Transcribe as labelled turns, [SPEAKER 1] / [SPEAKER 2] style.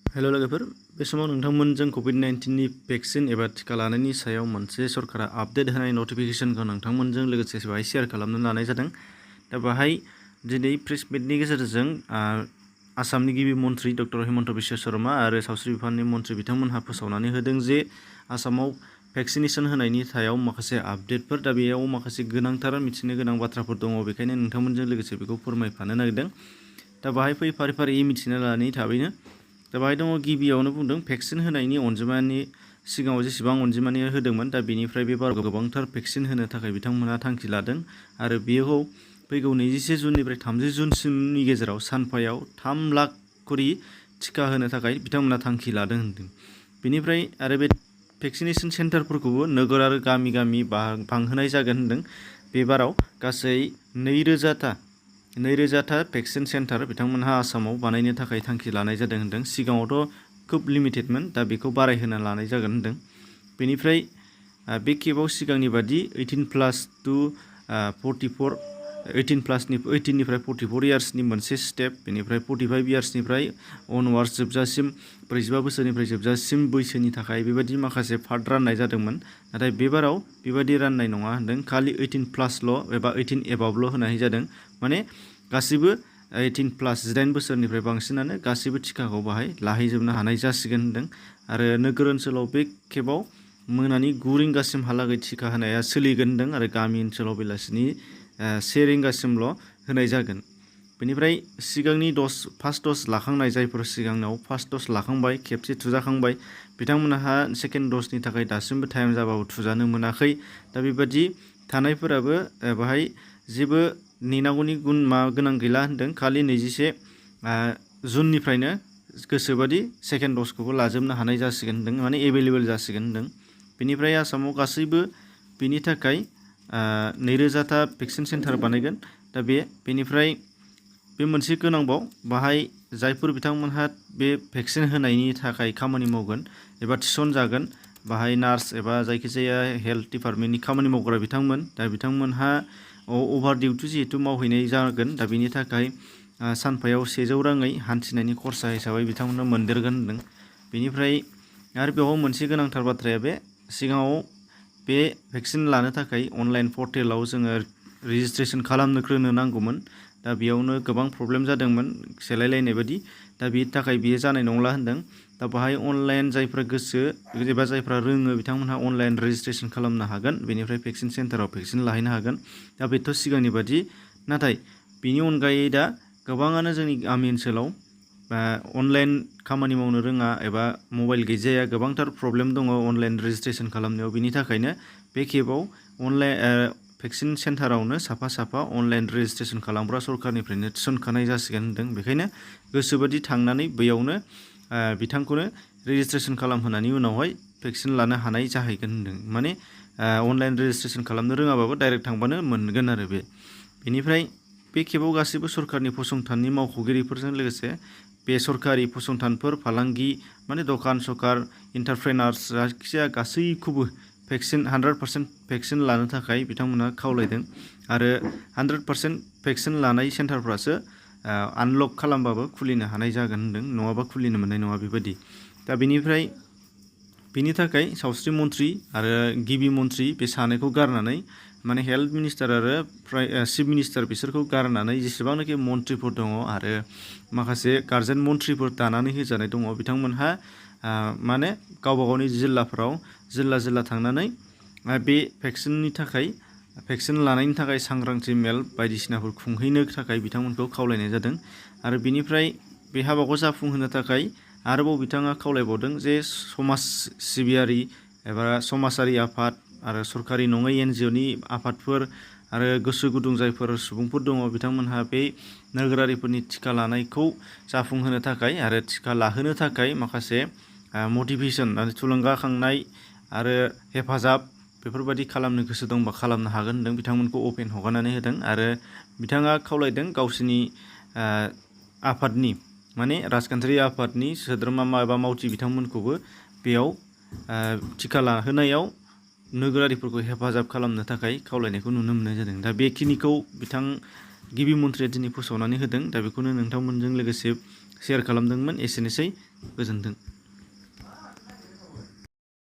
[SPEAKER 1] हेल' लोगोफोर, बे समाव नोंथांमोनजों कभिड-19 नि भेक्सिन एबा टिका लानायनि सायाव मोनसे सरकारा आपडेट होनाय नटिफिकेसनखौ नोंथांमोनजों लोगोसे बाहाय शेयार खालामनो लानाय जादों। दा बाहाय दिनै प्रेस मिटनि गेजेरजों आसामनि गिबि मन्थ्रि डक्टर हिमन्त बिश्व शर्मा आरो सावस्रि बिफाननि मन्थ्रि बिथांमोनहा फोसावनानै होदों जे आसामाव भेक्सिनेसन होनायनि सायाव माखासे आपडेटफोर, दा बेयाव माखासे गोनांथार मिथिनो गोनां बाथ्राफोर दङ, बेखायनो नोंथांमोनजों लोगोसे बेखौ फोरमायफानो नागिरदों। दा बाहाय फारि फारि मिथिनो लानानै थाबैनो दा बाहाय दङ, गिबियावनो बुंदों भेक्सिन होनायनि अनजिमानि सिगाङाव जेसेबां अनजिमानि होदोंमोन, दा बेनिफ्राय बे बाराव गोबांथार भेक्सिन होनो थाखाय बिथांमोनहा थांखि लादों आरो बेखौ फैगौ 21 जुननिफ्राय 30 जुनसिमनि गेजेराव सानफायाव 3 लाख करि टिका होनो थाखाय बिथांमोनहा थांखि लादों होनदों। बेनिफ्राय आरो बे भेक्सिनेसन सेन्टारफोरखौबो नोगोर आरो गामि गामि बांहोनाय जागोन होनदों। बे बाराव गासै 2000 था भेक्सिन सेन्टार बिथांमोनहा आसामाव बानायनो थाखाय थांखि लानाय जादों होनदों। सिगाङावथ' खोब लिमिटेडमोन, दा बेखौ बारायहोना लानाय जागोन होनदों। बेनिफ्राय बे खेबाव सिगांनि बादि 18निफ्राय 44 इयार्सनि मोनसे स्टेप, बेनिफ्राय 45 इयार्सनिफ्राय अनवार्ड्स जोबजासिम 45 बोसोरनिफ्राय जोबजासिम बैसोनि थाखाय बेबायदि माखासे पार्ट राननाय जादोंमोन। नाथाय बेबाराव बेबायदि राननाय नङा होनदों, खालि 18+ एबा 18 एबाबल' होनाय जादों। माने गासैबो 18+ बोसोरनिफ्राय बांसिनानो गासैबो टिकाखौ बाहाय लाहैजोबनो हानाय जासिगोन होनदों। आरो नोगोर ओनसोलाव बे खेबाव मोनानि 9 रिंगासिमहालागै टिका होनाया सोलिगोन होनदों आरो गामि ओनसोलाव बेलासिनि 1 रिंगासिमल' होनाय जागोन। बेनिफ्राय सिगांनि फार्स्ट द'ज लाखांनाय, जायफोर सिगाङाव फार्स्ट द'ज लाखांबाय, खेबसे थुजाखांबाय, बिथांमोनहा सेकेन्ड द'जनि थाखाय दासिमबो टाइम जाबाबो थुजानो मोनाखै। दा बेबादि थानायफोराबो बाहाय जेबो नेनांगौनि गोनां गैला होनदों। खालि 21 जुननिफ्रायनो गोसोबादि सेकेन्ड द'जखौबो लाजोबनो हानाय जासिगोन होनदों, माने एभेलेबेल जासिगोन होनदों। बेनिफ्राय आसामाव गासैबो बेनि थाखाय 2000 था भेक्सिन सेन्टार बानायगोन। दा बेनिफ्राय बे मोनसे गोनांबाव, बाहाय जायफोर बिथांमोनहा बे भेक्सिन होनायनि थाखाय खामानि मावगोन एबा थिसनजागोन, बाहाय नार्स एबा जायखिजाया हेल्थ डिपार्टमेन्टनि खामानि मावग्रा बिथांमोन, दा बिथांमोनहा अभार डिउटि जिहेतु मावहैनाय जागोन, दा बेनि थाखाय सानफायाव 100 राङै हान्थिनायनि खरसा हिसाबै बिथांमोननो मोनदेरगोन होनदों। बेनिफ्राय आरो बेवहाय मोनसे गोनांथार बाथ्राया, बे सिगाङाव बे भेक्सिन लानो थाखाय अनलाइन पर्टेलाव जोङो रेजिस्ट्रेसन खालामग्रोनो नांगौमोन। दा बेयावनो गोबां प्रब्लेम जादोंमोन, सेलायलायनाय बायदि। दा बेनि थाखाय बेयो जानाय नंला होनदों। दा बाहाय अनलाइन जायफ्रा गोसो एबा जायफ्रा रोङो बिथांमोनहा अनलाइन रेजिस्ट्रेसन खालामनो हागोन, बेनिफ्राय भेक्सिन सेन्टाराव भेक्सिन लाहैनो हागोन। दा बेथ' सिगांनि बादि। नाथाय बेनि अनगायै दा गोबाङानो जोंनि गामि ओनसोलाव अनलाइन खामानि मावनो रोङा एबा मबाइल गैजाया, गोबांथार प्रब्लेम दङ अनलाइन रेजिस्ट्रेसन खालामनायाव। बेनि थाखायनो बे खेबाव भेक्सिन सेन्टारावनो साफा अनलाइन रेजिस्ट्रेसन खालामग्रा सरकारनिफ्रायनो थिसनखानाय जासिगोन होनदों। बेखायनो गोसोबादि थांनानै बैयावनो बिथांखौनो रेजिस्ट्रेसन खालामहोनायनि उनावहाय भेक्सिन लानो हानाय जाहैगोन होनदों। माने अनलाइन रेजिस्ट्रेसन खालामनो रोङाबाबो डाइरेक्ट थांबानो मोनगोन आरो बेनिफ्राय बे खेबाव गासैबो सरकारनि फसंथाननि मावख'गिरिफोरजों लोगोसे बेसरकारि फसंथानफोर, फालांगि, माने दखान सकार, इन्टारप्रेनार्स, जायखिजाया गासैखौबो 100% भेक्सिन लानो थाखाय बिथांमोनहा खावलायदों। आरो 100% भेक्सिन लानाय सेन्टारफ्रासो आनलक खालामबाबो खुलिनो हानाय जागोन होनदों, नङाबा खुलिनो मोननाय नङा बेबायदि। दा बेनिफ्राय बेनि थाखाय सावस्रि मन्थ्रि आरो गिबि मन्थ्रि बे सानैखौ गारनानै, माने हेल्थ मिनिस्टार आरो चिफ मिनिस्टार, बिसोरखौ गारनानै जेसेबांनाखि मन्थ्रिफोर दङ आरो माखासे गार्जेन मन्थ्रिफोर दानानै होजानाय दङ, बिथांमोनहा माने गावबा गावनि जिल्लाफोराव जिल्ला थांनानै बे भेक्सिन लानायनि थाखाय सांग्रांथि मेल बायदिसिनाफोर खुंहैनो थाखाय बिथांमोनखौ खावलायनाय जादों। आरो बिनिफ्राय बे हाबाखौ जाफुंहोनो थाखाय आरोबाव बिथाङा खावलायबावदों जे समाज सिबियारि एबा समाजारि आफाद आरो सरकारि नङै NGOनि आफादफोर आरो गोसो गुदुं जायफोर सुबुंफोर दङ, बिथांमोनहा बे नोगोरारिफोरनि टिका लानायखौ जाफुंहोनो थाखाय आरो टिका लाहोनो थाखाय माखासे मटिभेसन आरो थुलुंगाखांनाय आरो हेफाजाब बेफोरबायदि खालामनो गोसो दंबा खालामनो हागोन होनदों। बिथांमोनखौ अपेन हगारनानै होदों आरो बिथाङा खावलायदों गावसिनि आफादनि, माने राजखान्थियारि आफादनि सोद्रोमा एबा मावथि बिथांमोनखौबो बेयाव टिका लाहोनायाव नोगोरारिफोरखौ हेफाजाब खालामनो थाखाय खावलायनायखौ नुनो मोननाय जादों। दा बेखिनिखौ गिबि मन्थ्रिया दिनै फोसावनानै होदों। दा बेखौनो नोंथांमोनजों लोगोसे शेयार खालामदोंमोन। एसेनोसै, गोजोन्थों।